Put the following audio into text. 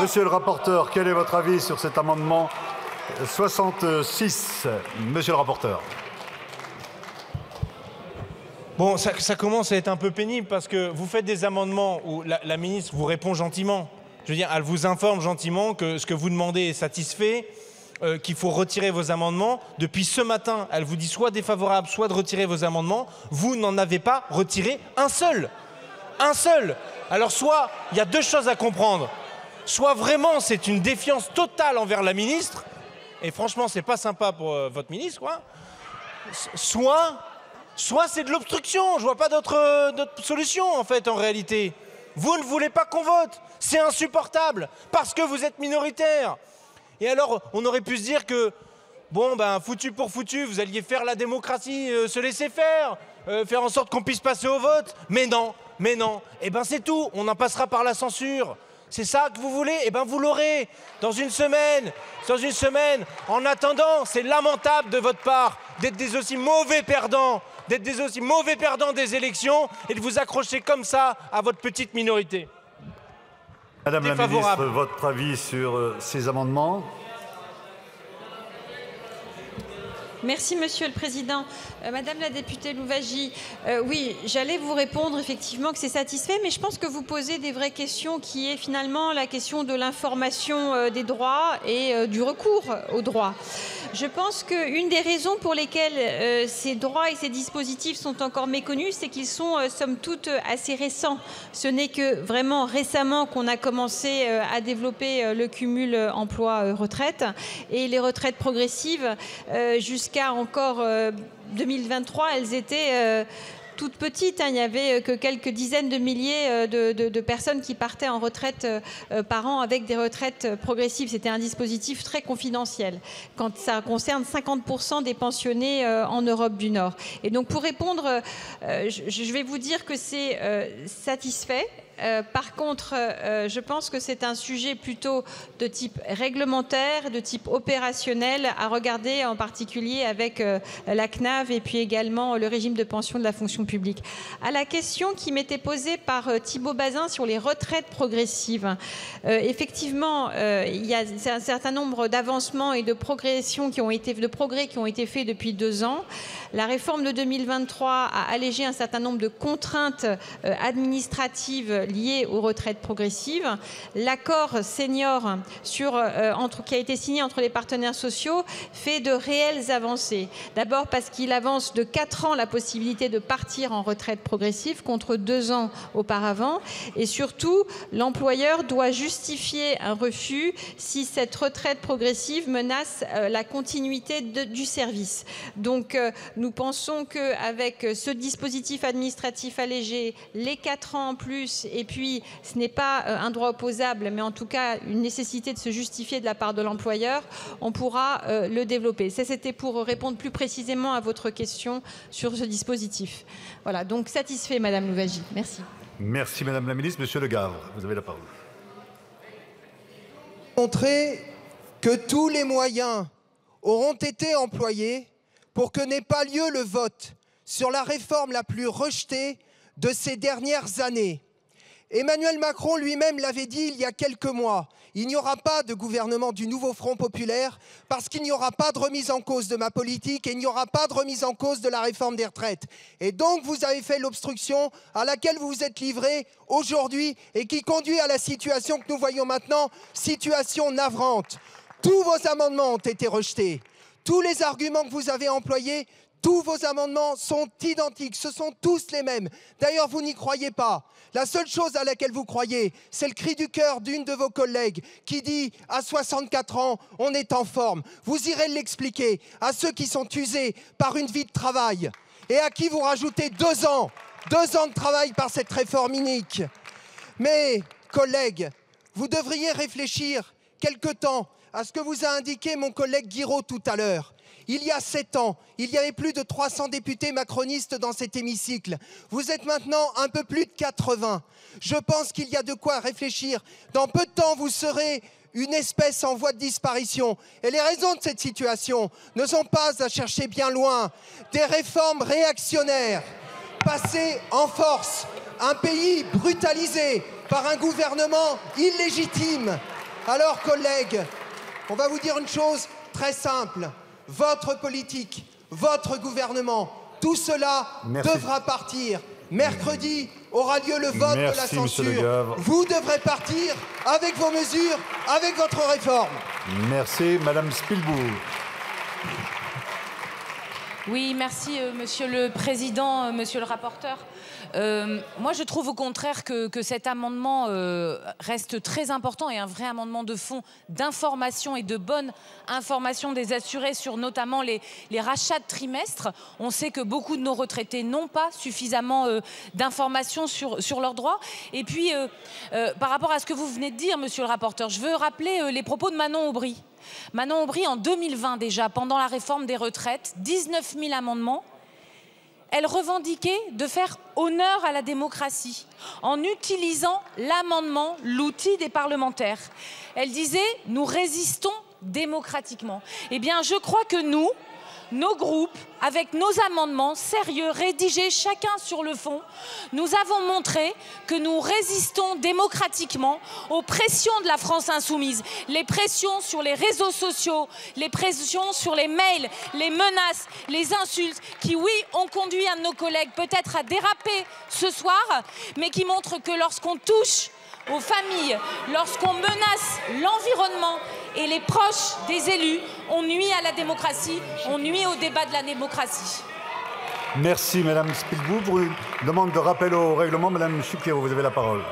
Monsieur le rapporteur, quel est votre avis sur cet amendement 66? Monsieur le rapporteur. Bon, ça commence à être un peu pénible parce que vous faites des amendements où la ministre vous répond gentiment. Je veux dire, elle vous informe gentiment que ce que vous demandez est satisfait, qu'il faut retirer vos amendements. Depuis ce matin, elle vous dit soit défavorable, soit de retirer vos amendements. Vous n'en avez pas retiré un seul. Un seul. Alors soit, il y a deux choses à comprendre. Soit vraiment c'est une défiance totale envers la ministre, et franchement c'est pas sympa pour votre ministre, quoi. Soit c'est de l'obstruction, je vois pas d'autre solution en fait en réalité. Vous ne voulez pas qu'on vote, c'est insupportable, parce que vous êtes minoritaire. Et alors on aurait pu se dire que, bon ben foutu pour foutu, vous alliez faire la démocratie, se laisser faire en sorte qu'on puisse passer au vote, mais non, et ben c'est tout, on en passera par la censure. C'est ça que vous voulez? Eh bien, vous l'aurez dans une semaine. En attendant, c'est lamentable de votre part d'être des aussi mauvais perdants, des élections et de vous accrocher comme ça à votre petite minorité. Madame la ministre, votre avis sur ces amendements? Merci, Monsieur le Président. Madame la députée Louwagie, oui, j'allais vous répondre effectivement que c'est satisfait, mais je pense que vous posez des vraies questions qui est finalement la question de l'information des droits et du recours aux droits. Je pense qu'une des raisons pour lesquelles ces droits et ces dispositifs sont encore méconnus, c'est qu'ils sont somme toute assez récents. Ce n'est que vraiment récemment qu'on a commencé à développer le cumul emploi-retraite et les retraites progressives jusqu'à encore 2023, elles étaient toutes petites. Il n'y avait que quelques dizaines de milliers de personnes qui partaient en retraite par an avec des retraites progressives. C'était un dispositif très confidentiel quand ça concerne 50% des pensionnés en Europe du Nord. Et donc pour répondre, je vais vous dire que c'est satisfait. Par contre, je pense que c'est un sujet plutôt de type réglementaire, de type opérationnel, à regarder en particulier avec la CNAV et puis également le régime de pension de la fonction publique. À la question qui m'était posée par Thibault Bazin sur les retraites progressives, effectivement, il y a un certain nombre d'avancements et de progrès qui ont été faits depuis 2 ans. La réforme de 2023 a allégé un certain nombre de contraintes administratives liées aux retraites progressives. L'accord senior qui a été signé entre les partenaires sociaux fait de réelles avancées. D'abord parce qu'il avance de 4 ans la possibilité de partir en retraite progressive contre 2 ans auparavant. Et surtout, l'employeur doit justifier un refus si cette retraite progressive menace la continuité du service. Donc, nous pensons qu'avec ce dispositif administratif allégé, les 4 ans en plus, et puis ce n'est pas un droit opposable, mais en tout cas une nécessité de se justifier de la part de l'employeur, on pourra le développer. Ça, c'était pour répondre plus précisément à votre question sur ce dispositif. Voilà, donc satisfait, Madame Louwagie. Merci. Merci, Madame la Ministre. Monsieur Le Gavre, vous avez la parole. Montrer que tous les moyens auront été employés pour que n'ait pas lieu le vote sur la réforme la plus rejetée de ces dernières années. Emmanuel Macron lui-même l'avait dit il y a quelques mois, il n'y aura pas de gouvernement du nouveau Front populaire parce qu'il n'y aura pas de remise en cause de ma politique et il n'y aura pas de remise en cause de la réforme des retraites. Et donc vous avez fait l'obstruction à laquelle vous vous êtes livré aujourd'hui et qui conduit à la situation que nous voyons maintenant, situation navrante. Tous vos amendements ont été rejetés. Tous les arguments que vous avez employés, tous vos amendements sont identiques, ce sont tous les mêmes. D'ailleurs, vous n'y croyez pas. La seule chose à laquelle vous croyez, c'est le cri du cœur d'une de vos collègues qui dit « à 64 ans, on est en forme ». Vous irez l'expliquer à ceux qui sont usés par une vie de travail et à qui vous rajoutez 2 ans de travail par cette réforme inique. Mais, collègues, vous devriez réfléchir quelque temps à ce que vous a indiqué mon collègue Guiraud tout à l'heure. Il y a 7 ans, il y avait plus de 300 députés macronistes dans cet hémicycle. Vous êtes maintenant un peu plus de 80. Je pense qu'il y a de quoi réfléchir. Dans peu de temps, vous serez une espèce en voie de disparition. Et les raisons de cette situation ne sont pas à chercher bien loin. Des réformes réactionnaires, passées en force, un pays brutalisé par un gouvernement illégitime. Alors, collègues, on va vous dire une chose très simple. Votre politique, votre gouvernement, tout cela devra partir. Mercredi aura lieu le vote de la censure. Vous devrez partir avec vos mesures, avec votre réforme. Merci, Madame Spielbourg. Oui, merci, Monsieur le Président, Monsieur le rapporteur. Moi, je trouve au contraire que cet amendement reste très important et un vrai amendement de fond d'information et de bonne information des assurés sur notamment les rachats de trimestres. On sait que beaucoup de nos retraités n'ont pas suffisamment d'informations sur leurs droits. Et puis, par rapport à ce que vous venez de dire, Monsieur le rapporteur, je veux rappeler les propos de Manon Aubry. Manon Aubry, en 2020 déjà, pendant la réforme des retraites, 19 000 amendements, elle revendiquait de faire honneur à la démocratie en utilisant l'amendement, l'outil des parlementaires. Elle disait « nous résistons démocratiquement ». Eh bien, je crois que nous, nos groupes, avec nos amendements sérieux, rédigés chacun sur le fond, nous avons montré que nous résistons démocratiquement aux pressions de la France insoumise, les pressions sur les réseaux sociaux, les pressions sur les mails, les menaces, les insultes, qui, oui, ont conduit un de nos collègues peut-être à déraper ce soir, mais qui montrent que lorsqu'on touche aux familles, lorsqu'on menace l'environnement et les proches des élus, on nuit à la démocratie, on nuit au débat de la démocratie. Merci, Madame Spielbourg. Pour une demande de rappel au règlement, Madame Chipiro, vous avez la parole.